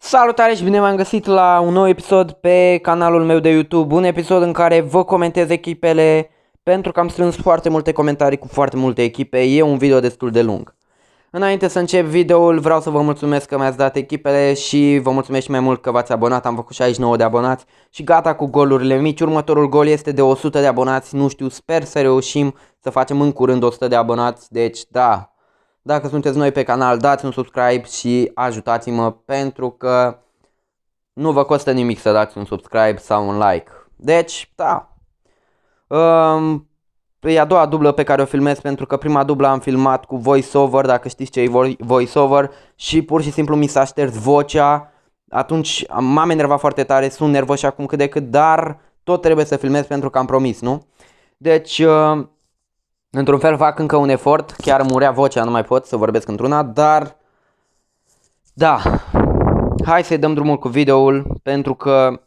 Salutare și bine v-am găsit la un nou episod pe canalul meu de YouTube. Un episod în care vă comentez echipele, pentru că am strâns foarte multe comentarii cu foarte multe echipe. E un video destul de lung. Înainte să încep videoul, vreau să vă mulțumesc că mi-ați dat echipele și vă mulțumesc și mai mult că v-ați abonat. Am făcut 69 de abonați și gata cu golurile mici. Următorul gol este de 100 de abonați. Nu știu, sper să reușim să facem în curând 100 de abonați. Deci da, dacă sunteți noi pe canal, dați un subscribe și ajutați-mă, pentru că nu vă costă nimic să dați un subscribe sau un like. Deci, da. E a doua dublă pe care o filmez, pentru că prima dublă am filmat cu voiceover, dacă știți ce e voiceover, și pur și simplu mi s-a șters vocea. Atunci m-am enervat foarte tare, sunt nervos și acum cât de cât, dar tot trebuie să filmez pentru că am promis, nu? Deci, într-un fel fac încă un efort, chiar murea vocea, nu mai pot să vorbesc într-una, dar da, hai să-i dăm drumul cu videoul, pentru că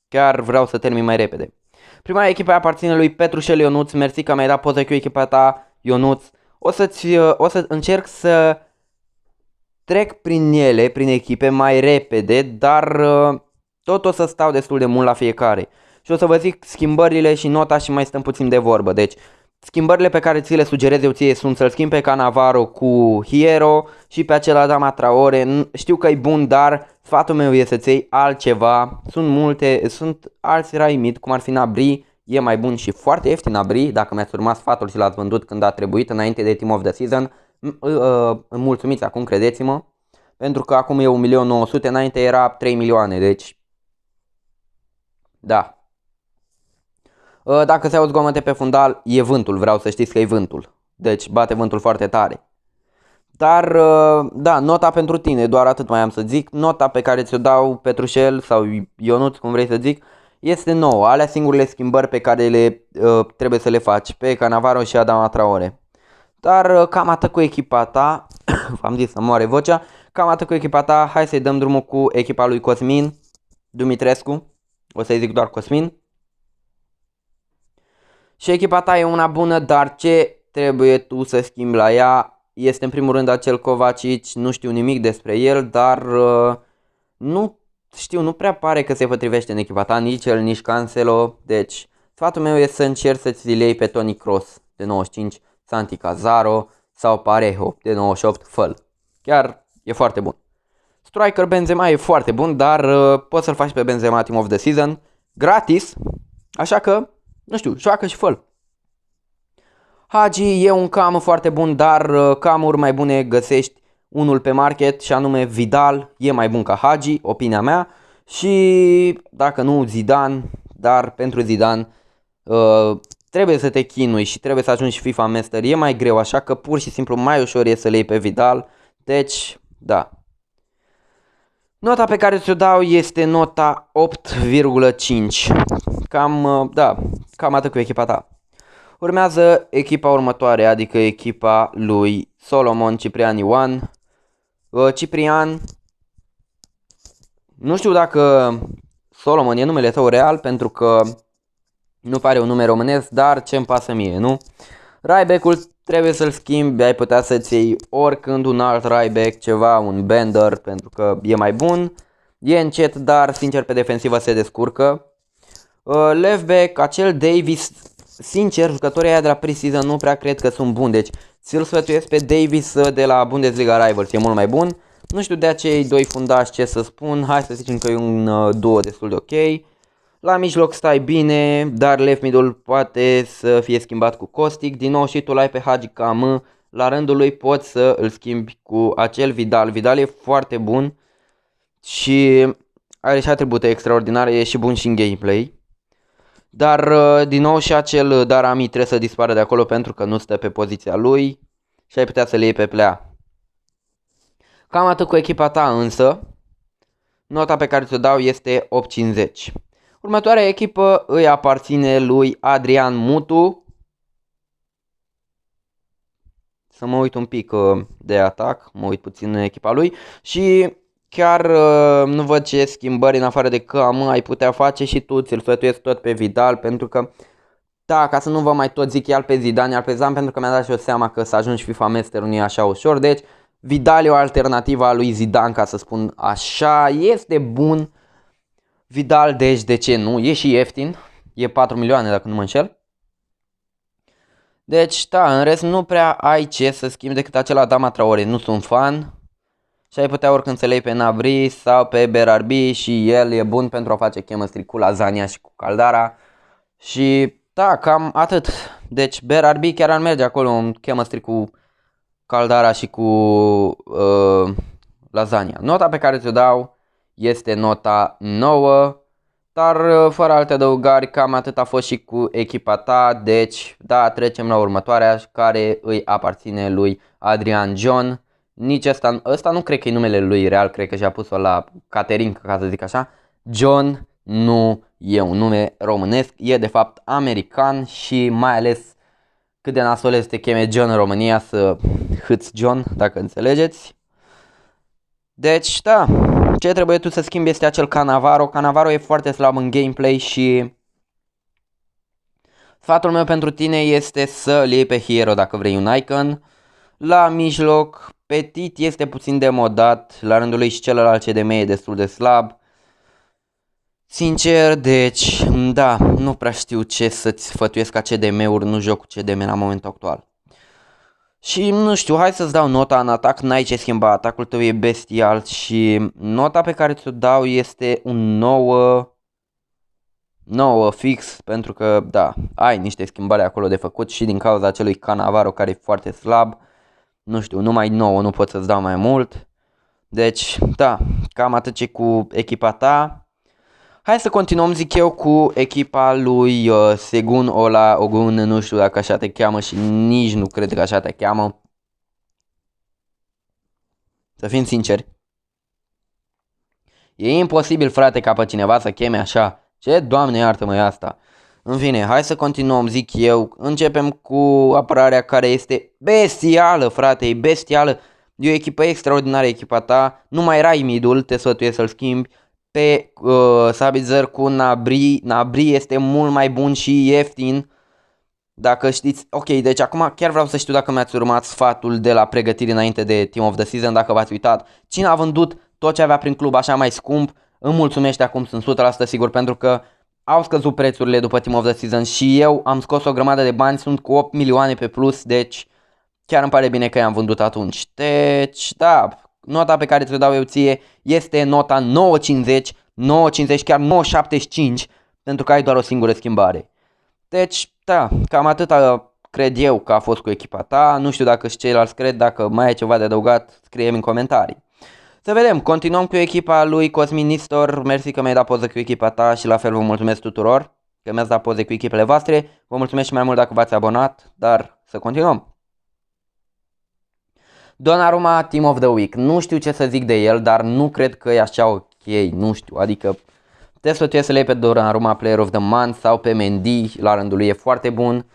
chiar vreau să termin mai repede. Prima echipă aparține lui Petrușel Ionuț. Mersi că mi-ai dat poză cu echipa ta, Ionuț. O să încerc să trec prin ele, prin echipe, mai repede, dar tot o să stau destul de mult la fiecare. Și o să vă zic schimbările și nota și mai stăm puțin de vorbă. Deci, schimbările pe care ți le sugerez eu ție sunt să-l schimbi pe Cannavaro cu Hierro și pe acela Adama Traore. Știu că e bun, dar sfatul meu este să-ți iei altceva. Sunt alți Raimid, cum ar fi Nabri, e mai bun și foarte ieftin Nabri. Dacă mi-ați urmat sfatul și l-ați vândut când a trebuit, înainte de Team of the Season, îmi mulțumiți acum, credeți-mă. Pentru că acum e 1.900.000, înainte era 3 milioane, deci da. Dacă se aud zgomote pe fundal, e vântul, vreau să știți că e vântul. Deci bate vântul foarte tare. Dar, da, nota pentru tine, doar atât mai am să zic. Nota pe care ți-o dau, Petrușel sau Ionuț, cum vrei să zic, este 9. Alea singurele schimbări pe care trebuie să le faci pe Cannavaro și Adama Traore. Dar cam atât cu echipa ta. V-am zis să moare vocea. Cam atât cu echipa ta. Hai să-i dăm drumul cu echipa lui Cosmin Dumitrescu. O să-i zic doar Cosmin. Și echipa ta e una bună, dar ce trebuie tu să schimbi la ea este în primul rând acel Kovacic. Nu știu nimic despre el, dar nu știu, nu prea pare că se potrivește în echipa ta, nici el, nici Cancelo. Deci sfatul meu este să încerci să-ți lei pe Toni Kroos de 95, Santi Cazaro sau Parejo de 98, făl. Chiar e foarte bun. Striker Benzema e foarte bun, dar poți să-l faci pe Benzema Team of the Season gratis, așa că nu știu, joacă și fă-l. Hagi e un cam foarte bun, dar camuri mai bune găsești unul pe market, și anume Vidal. E mai bun ca Hagi, opinia mea. Și dacă nu, Zidane. Dar pentru Zidane trebuie să te chinui și trebuie să ajungi FIFA Master. E mai greu, așa că pur și simplu mai ușor e să le iei pe Vidal. Deci, da. Nota pe care ți-o dau este nota 8,5. Cam atât cu echipa ta. Urmează echipa următoare, adică echipa lui Solomon Ciprian Ioan. Ciprian, nu știu dacă Solomon e numele tău real, pentru că nu pare un nume românesc, dar ce-mi pasă mie, nu? Ryback-ul trebuie să-l schimbi, ai putea să-ți iei oricând un alt Ryback, ceva, un Bender, pentru că e mai bun. E încet, dar sincer pe defensivă se descurcă. Left back, acel Davis, sincer, jucătorii aia de la pre-season nu prea cred că sunt buni, deci ți-l sfătuiesc pe Davis de la Bundesliga Rivals, e mult mai bun. Nu știu de acei doi fundași ce să spun, hai să zicem că e un duo destul de ok. La mijloc stai bine, dar left middle poate să fie schimbat cu Costic. Din nou și tu l-ai pe Hagi Cam, la rândul lui poți să îl schimbi cu acel Vidal. Vidal e foarte bun și are și atribute extraordinare, e și bun și în gameplay. Dar din nou și acel Darami trebuie să dispară de acolo, pentru că nu stă pe poziția lui și ai putea să le iei pe plea. Cam atât cu echipa ta, însă nota pe care ți-o dau este 8,50. Următoarea echipă îi aparține lui Adrian Mutu. Să mă uit un pic de atac, mă uit puțin în echipa lui și chiar nu văd ce schimbări în afară de că ai putea face și tu, ți-l sfătuiesc tot pe Vidal, pentru că, da, ca să nu vă mai tot zic iar pe Zidane, iar pe Zidane, pentru că mi-a dat și o seama că să ajungi FIFA Master nu e așa ușor, deci Vidal e o alternativă a lui Zidane, ca să spun așa, este bun. Vidal, deci de ce nu? E și ieftin, e 4 milioane dacă nu mă înșel. Deci, da, în rest nu prea ai ce să schimbi decât acela Adama Traore, nu sunt fan. Și ai putea oricând să le iei pe Gnabry sau pe Berardi și el e bun pentru a face chemistry cu Lasagna și cu Caldara. Și da, cam atât. Deci Berardi chiar ar merge acolo în chemistry cu Caldara și cu Lasagna. Nota pe care ți-o dau este nota 9. Dar fără alte adăugări, cam atât a fost și cu echipa ta. Deci, da, trecem la următoarea, care îi aparține lui Adrian John. Nici ăsta nu cred că e numele lui real, cred că și-a pus-o la Caterin, ca să zic așa. John nu e un nume românesc, e de fapt american și mai ales cât de nasol este să te cheme John în România, să hâți John, dacă înțelegeți. Deci, da, ce trebuie tu să schimbi este acel Cannavaro. Cannavaro e foarte slab în gameplay și sfatul meu pentru tine este să-l iei pe Hero dacă vrei un icon. La mijloc, Petit este puțin demodat, la rândul lui și celălalt CDM e destul de slab. Sincer, deci, da, nu prea știu ce să-ți sfătuiesc ca CDM-uri, nu joc cu CDM la momentul actual. Și nu știu, hai să-ți dau nota în atac, n-ai ce schimba, atacul tău e bestial și nota pe care ți-o dau este un 9 fix, pentru că, da, ai niște schimbări acolo de făcut și din cauza acelui Cannavaro care e foarte slab. Nu știu, numai 9, nu pot să-ți dau mai mult. Deci, da, cam atât ce cu echipa ta. Hai să continuăm, zic eu, cu echipa lui Segun Ola Ogun, nu știu dacă așa te cheamă și nici nu cred că așa te cheamă. Să fim sinceri. E imposibil, frate, ca pe cineva să cheme așa. Ce, Doamne iartă-mă, e asta? În fine, hai să continuăm, zic eu. Începem cu apărarea care este bestială, frate, e bestială. E o echipă extraordinară, echipa ta. Nu mai erai midul, te sfătuiesc să-l schimbi. Pe Sabitzer cu Gnabry. Gnabry este mult mai bun și ieftin. Dacă știți, ok, deci acum chiar vreau să știu dacă mi-ați urmat sfatul de la pregătiri înainte de Team of the Season, dacă v-ați uitat. Cine a vândut tot ce avea prin club așa mai scump, îmi mulțumește acum, sunt 100% sigur, pentru că au scăzut prețurile după Team of the Season și eu am scos o grămadă de bani, sunt cu 8 milioane pe plus, deci chiar îmi pare bine că i-am vândut atunci. Deci, da, nota pe care ți-o dau eu ție este nota 9,50, 9,50, chiar 9,75, pentru că ai doar o singură schimbare. Deci, da, cam atâta cred eu că a fost cu echipa ta. Nu știu dacă și ceilalți cred, dacă mai ai ceva de adăugat, scrie-mi în comentarii. Să vedem, continuăm cu echipa lui Cosmin Nistor. Mersi că mi-ai dat poză cu echipa ta și la fel vă mulțumesc tuturor că mi-ați dat poze cu echipele voastre. Vă mulțumesc și mai mult dacă v-ați abonat, dar să continuăm. Donnarumma, Team of the Week. Nu știu ce să zic de el, dar nu cred că e așa ok, nu știu, adică te sfătuiesc să le iei pe Donnarumma Player of the Month sau pe Mendy, la rândul lui e foarte bun.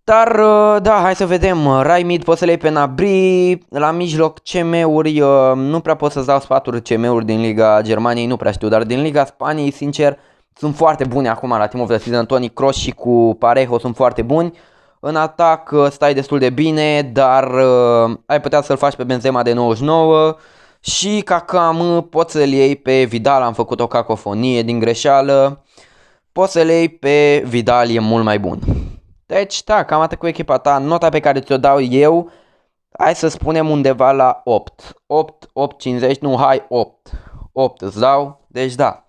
Dar, da, hai să vedem, right mid poți să le iei pe Gnabry, la mijloc CM-uri, nu prea pot să-ți dau sfaturi CM-uri din Liga Germaniei, nu prea știu, dar din Liga Spaniei, sincer, sunt foarte buni acum la Team of the Season, Toni Kroos și cu Parejo sunt foarte buni. În atac stai destul de bine, dar ai putea să-l faci pe Benzema de 99 și ca cam poți să-l iei pe Vidal, am făcut o cacofonie din greșeală, poți să-l iei pe Vidal, e mult mai bun. Deci, da, cam atât cu echipa ta, nota pe care ți-o dau eu, hai să spunem undeva la 8, 8,50, nu, hai 8, 8 îți dau, deci da.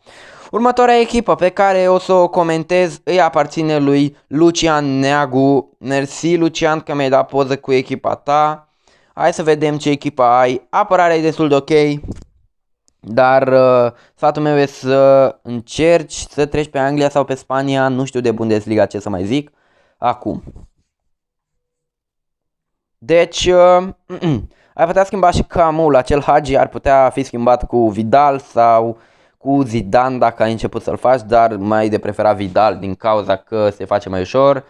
Următoarea echipă pe care o să o comentez îi aparține lui Lucian Neagu. Mersi, Lucian, că mi-ai dat poză cu echipa ta. Hai să vedem ce echipă ai. Apărarea e destul de ok, dar sfatul meu este să încerci să treci pe Anglia sau pe Spania. Nu știu de Bundesliga ce să mai zic acum. Deci, ai putea schimba și Camul, acel Hagi ar putea fi schimbat cu Vidal sau cu Zidane dacă ai început să-l faci, dar mai de preferat Vidal din cauza că se face mai ușor.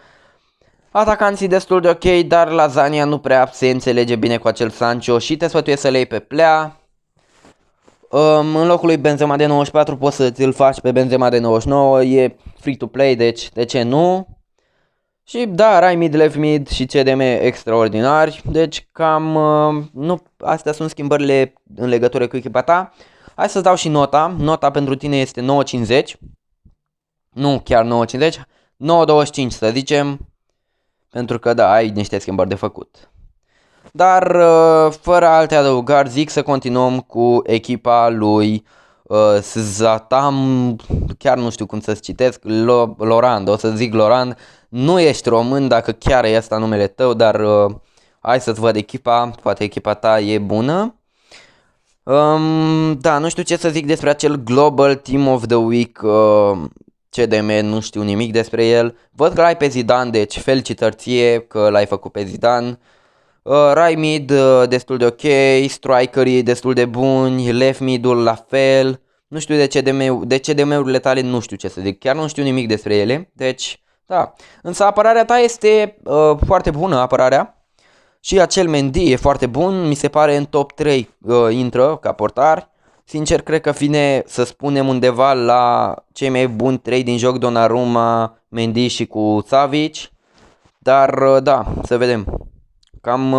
Atacanții destul de ok, dar Lasagna nu prea se înțelege bine cu acel Sancho și te sfătuiesc să le iei pe Plea. În locul lui Benzema de 94 poți să ți-l faci pe Benzema de 99, e free to play, deci de ce nu? Și da, Rai mid, left mid și CDM extraordinari, deci cam nu, astea sunt schimbările în legătură cu echipa ta. Hai să-ți dau și nota, nota pentru tine este 9,50, nu chiar 9,50, 9,25 să zicem, pentru că da, ai niște schimbări de făcut. Dar fără alte adăugări zic să continuăm cu echipa lui Zatam, chiar nu știu cum să-ți citesc, Lorand, o să zic Lorand, nu ești român dacă chiar e asta numele tău, dar hai să-ți văd echipa, poate echipa ta e bună. Da, nu știu ce să zic despre acel Global Team of the Week CDM, nu știu nimic despre el. Văd că l-ai pe Zidane, deci felicitări ție că l-ai făcut pe Zidane. Right mid destul de ok, strikerii destul de buni, left mid-ul la fel. Nu știu de CDM-urile tale nu știu ce să zic, chiar nu știu nimic despre ele. Deci, da. Însă apărarea ta este foarte bună, apărarea. Și acel Mendy e foarte bun, mi se pare în top 3 intră ca portar. Sincer, cred că vine, să spunem, undeva la cei mai buni 3 din joc, Donnarumma, Mendy și cu Savic. Dar, da, să vedem. Cam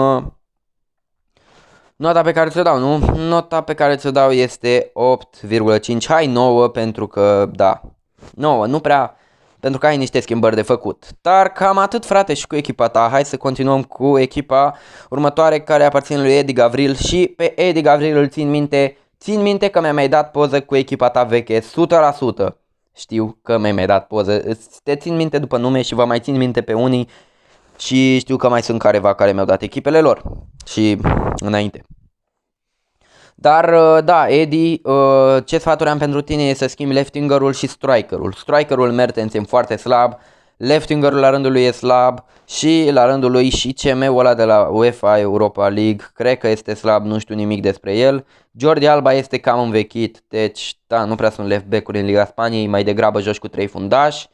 nota pe care ți-o dau, nu? Nota pe care ți-o dau este 8,5. Hai 9 pentru că, da, 9, nu prea, pentru că ai niște schimbări de făcut. Dar cam atât, frate, și cu echipa ta. Hai să continuăm cu echipa următoare care aparține lui Eddie Gavril. Și pe Eddie Gavril îl țin minte că mi-a mai dat poză cu echipa ta veche, 100%. Știu că mi-ai mai dat poză, te țin minte după nume și vă mai țin minte pe unii. Și știu că mai sunt careva care mi-au dat echipele lor și înainte. Dar da, Eddie, ce sfaturi am pentru tine e să schimbi left-winger-ul și striker-ul. Striker-ul Mertens e foarte slab, left-winger-ul la rândul lui e slab și la rândul lui și CM-ul ăla de la UEFA Europa League, cred că este slab, nu știu nimic despre el. Jordi Alba este cam învechit, deci da, nu prea sunt left back-uri în Liga Spaniei, mai degrabă joci cu 3 fundași.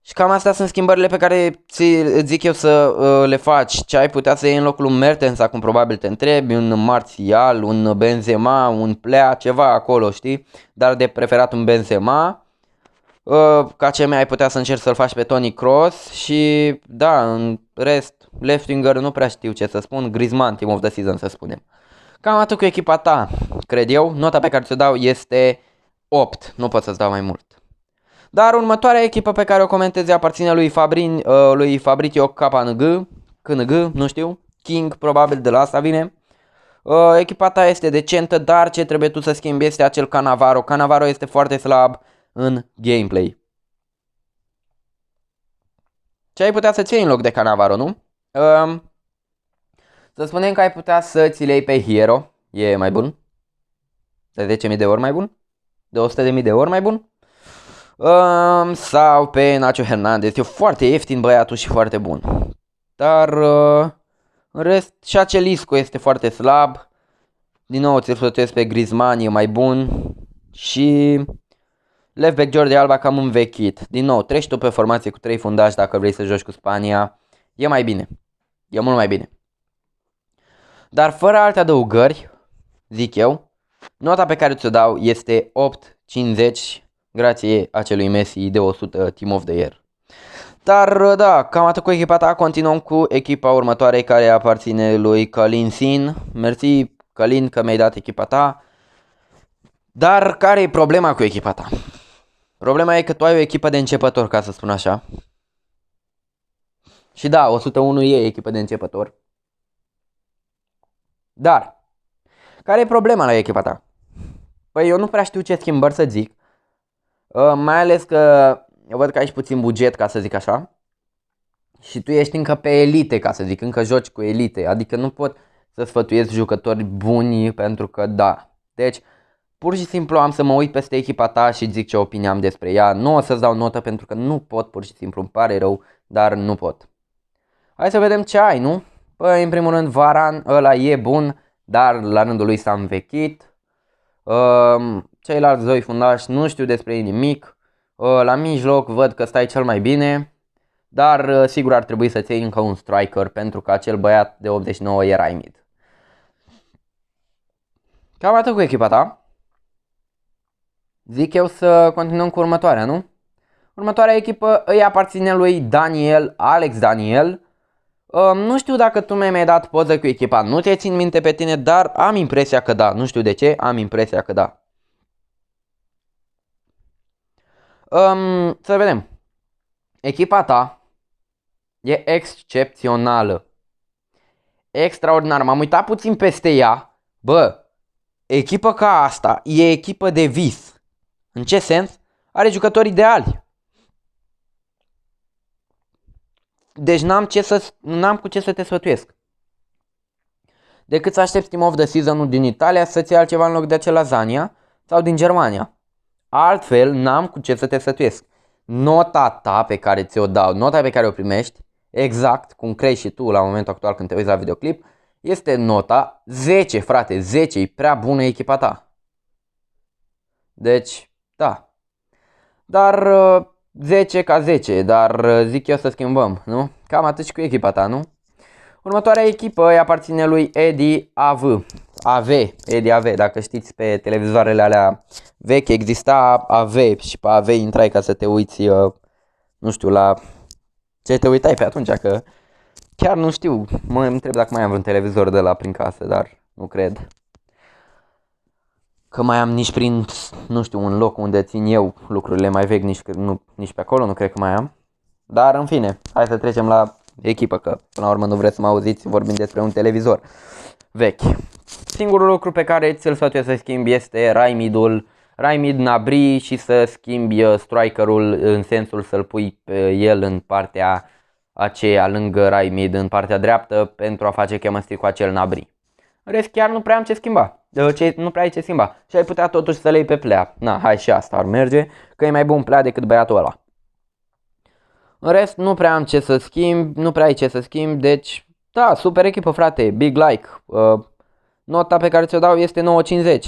Și cam astea sunt schimbările pe care îți zic eu să le faci. Ce ai putea să iei în locul un Mertens, acum probabil te întrebi, un Martial, un Benzema, un Plea, ceva acolo, știi? Dar de preferat un Benzema. Ca ce mai ai putea să încerci să-l faci pe Toni Kroos. Și da, în rest, left winger nu prea știu ce să spun. Griezmann, team of the season să spunem. Cam atât cu echipa ta, cred eu. Nota pe care ți-o dau este 8, nu pot să-ți dau mai mult. Dar următoarea echipă pe care o comentez aparține lui Fabrizio KNG, nu știu, King, probabil de la asta vine. Echipa ta este decentă, dar ce trebuie tu să schimbi este acel Cannavaro. Cannavaro este foarte slab în gameplay. Ce ai putea să ții în loc de Cannavaro, nu? Să spunem că ai putea să ți le iei pe Hierro, e mai bun. De 10.000 de ori mai bun? De 100.000 de ori mai bun? Sau pe Nacho Hernandez. E foarte ieftin băiatul și foarte bun. Dar în rest și acel Isco este foarte slab. Din nou ți-l sfătuiesc pe Griezmann, e mai bun. Și left back Jordi Alba cam învechit. Din nou, treci tu pe formație cu 3 fundași dacă vrei să joci cu Spania. E mai bine. E mult mai bine. Dar fără alte adăugări, zic eu, nota pe care ți-o dau este 8,50 grație acelui Messi de 100 Team of the Year. Dar da, cam atât cu echipa ta, continuăm cu echipa următoare care aparține lui Călin Sin. Mersi Călin că mi-ai dat echipa ta. Dar care e problema cu echipa ta? Problema e că tu ai o echipă de începător, ca să spun așa. Și da, 101 e echipă de începător. Dar, care e problema la echipa ta? Păi eu nu prea știu ce schimbări să zic. Mai ales că eu văd că ai și puțin buget, ca să zic așa. Și tu ești încă pe elite, ca să zic, încă joci cu elite. Adică nu pot să sfătuiesc jucători buni pentru că da. Deci, pur și simplu am să mă uit peste echipa ta și zic ce opinie am despre ea. Nu o să-ți dau notă pentru că nu pot, pur și simplu îmi pare rău, dar nu pot. Hai să vedem ce ai, nu? Păi, în primul rând, Varan, ăla e bun, dar la rândul lui s-a învechit. Ceilalți doi fundași nu știu despre ei nimic. La mijloc văd că stai cel mai bine. Dar sigur ar trebui să-ți iei încă un striker pentru că acel băiat de 89 era mid. Cam atât cu echipa ta. Zic eu să continuăm cu următoarea, nu? Următoarea echipă îi aparține lui Daniel, Alex Daniel. Nu știu dacă tu mi-ai dat poză cu echipa, nu te țin minte pe tine, dar am impresia că da. Nu știu de ce, am impresia că da. Să vedem. Echipa ta e excepțională. Extraordinar. M-am uitat puțin peste ea. Bă, echipă ca asta e echipă de vis. În ce sens? Are jucători ideali. Deci n-am cu ce să te sfătuiesc decât să aștepți Team of the Season-ul din Italia să-ți iei altceva în loc de acel lasagna sau din Germania. Altfel n-am cu ce să te sfătuiesc. Nota ta pe care ți-o dau, nota pe care o primești, exact cum crezi și tu la momentul actual când te uiți la videoclip, este nota 10, frate, 10, e prea bună echipa ta. Deci, da. Dar 10 ca 10, dar zic eu să schimbăm, nu? Cam atât și cu echipa ta, nu? Următoarea echipă îi aparține lui Eddie Eddie AV, dacă știți pe televizoarele alea vechi exista AV și pe AV intrai ca să te uiți, nu știu, la ce te uitai pe atunci, că chiar nu știu, mă întreb dacă mai am vreun televizor de la prin casă, dar nu cred că mai am nici prin, nu știu, un loc unde țin eu lucrurile mai vechi, nici pe acolo, nu cred că mai am. Dar în fine, hai să trecem la echipă, că până la urmă nu vreți să mă auziți vorbind despre un televizor vechi. Singurul lucru pe care ți-l sfătuiesc să schimbi este Raimid Gnabry și să schimbi strikerul în sensul să-l pui pe el în partea aceea lângă Raimid, în partea dreaptă, pentru a face chemistry cu acel Gnabry. În rest chiar nu prea am ce schimba. Nu prea ai ce schimba. Și ai putea totuși să le iei pe Plea. Na, hai și asta ar merge, că e mai bun Plea decât băiatul ăla. În rest nu prea am ce să schimb, nu prea ai ce să schimb, deci da, super echipă, frate, big like. Nota pe care ți-o dau este 9,50.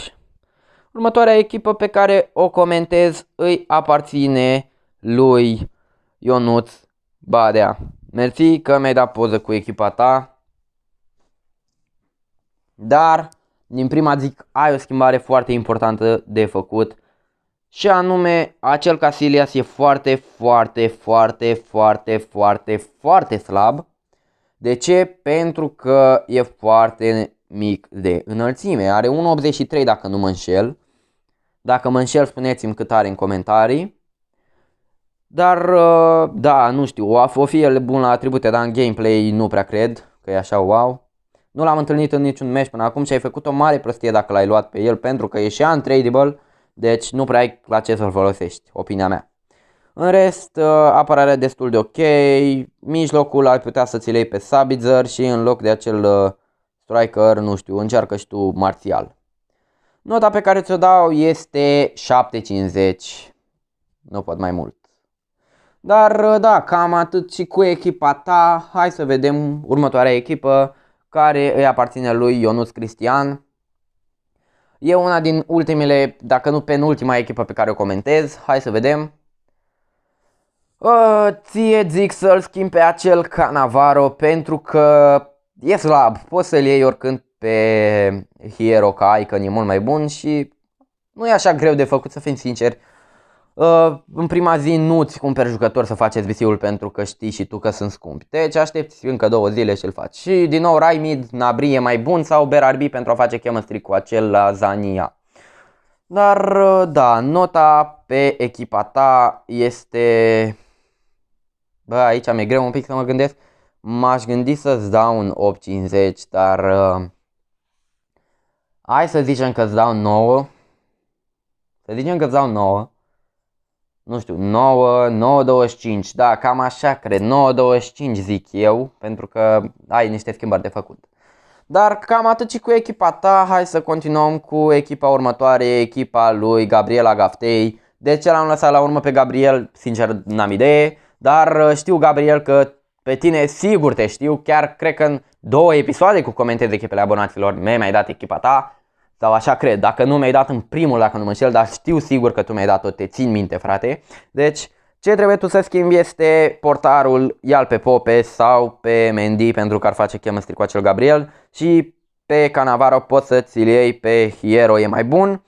Următoarea echipă pe care o comentez îi aparține lui Ionuț Badea. Mersi că mi-ai dat poză cu echipa ta. Dar din prima zic, ai o schimbare foarte importantă de făcut. Și anume, acel Casillas e foarte slab. De ce? Pentru că e foarte mic de înălțime. Are 1,83 dacă nu mă înșel. Dacă mă înșel, spuneți-mi cât are în comentarii. Dar, da, nu știu, o fi el bun la atribute, dar în gameplay nu prea cred că e așa wow. Nu l-am întâlnit în niciun match până acum și ai făcut o mare prostie dacă l-ai luat pe el, pentru că e și untradable, deci nu prea ai la ce să-l folosești, opinia mea. În rest, apărarea destul de ok, mijlocul ai putea să ți-l iei pe Sabitzer și în loc de acel striker, nu știu, încearcă și tu Martial. Nota pe care ți-o dau este 7,50, nu pot mai mult. Dar da, cam atât și cu echipa ta. Hai să vedem următoarea echipă care îi aparține lui Ionuț Cristian. E una din ultimele, dacă nu penultima echipă pe care o comentez. Hai să vedem. Ție zic să-l schimbi pe acel Cannavaro pentru că e slab. Poți să-l iei oricând pe Hierro ca Icon, e mult mai bun și nu e așa greu de făcut, să fim sinceri. În prima zi nu-ți cumperi jucători să faceți VC-ul pentru că știi și tu că sunt scumpi. Deci aștepți încă 2 zile și îl faci. Și din nou Raimid Gnabry e mai bun sau Berardi pentru a face chemistry cu acel Lasagna. Dar da, nota pe echipa ta este... Bă, aici mi-e greu un pic să mă gândesc. M-aș gândi să-ți dau un 8,50, dar... hai să zicem că îți dau 9. Să zicem că îți dau 9. Nu știu, 9,25, da, cam așa cred, 9,25 zic eu, pentru că ai niște schimbări de făcut. Dar cam atât și cu echipa ta, hai să continuăm cu echipa următoare, echipa lui Gabriel Agaftei. De ce l-am lăsat la urmă pe Gabriel? Sincer, n-am idee, dar știu, Gabriel, că pe tine sigur te știu, chiar cred că în 2 episoade cu comentez echipele abonaților mi-ai dat echipa ta. Sau așa cred, dacă nu mi-ai dat în primul, dacă nu mă înșel, dar știu sigur că tu mi-ai dat-o, te țin minte, frate. Deci, ce trebuie tu să schimbi este portarul, ia-l pe Pope sau pe Mendy pentru că ar face chemistry cu acel Gabriel. Și pe Cannavaro poți să ți-l iei pe Hierro, e mai bun.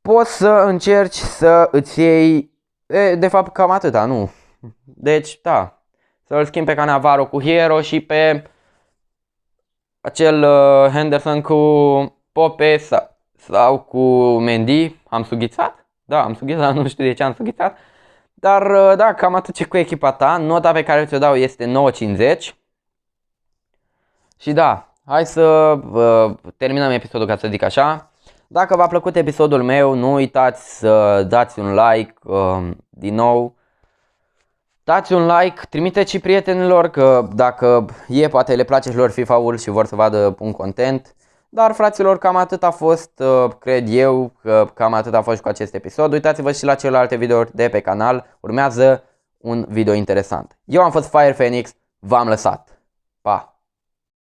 Poți să încerci să îți iei De fapt cam atâta, nu. Deci, da. Să-l schimb pe Cannavaro cu Hierro și pe acel Henderson cu Pope sau cu Mendy. Am sughițat? Da, am sughițat, nu știu de ce am sughițat. Dar da, cam atât ce cu echipa ta. Nota pe care ți-o dau este 9,50. Și da, hai să terminăm episodul, ca să zic așa. Dacă v-a plăcut episodul meu, nu uitați să dați un like din nou. Dați un like, trimiteți și prietenilor, că dacă poate le place și lor FIFA-ul și vor să vadă un content. Dar fraților, cam atât a fost, cred eu, că cam atât a fost și cu acest episod. Uitați-vă și la celelalte videouri de pe canal, urmează un video interesant. Eu am fost Fire Phoenix, v-am lăsat. Pa!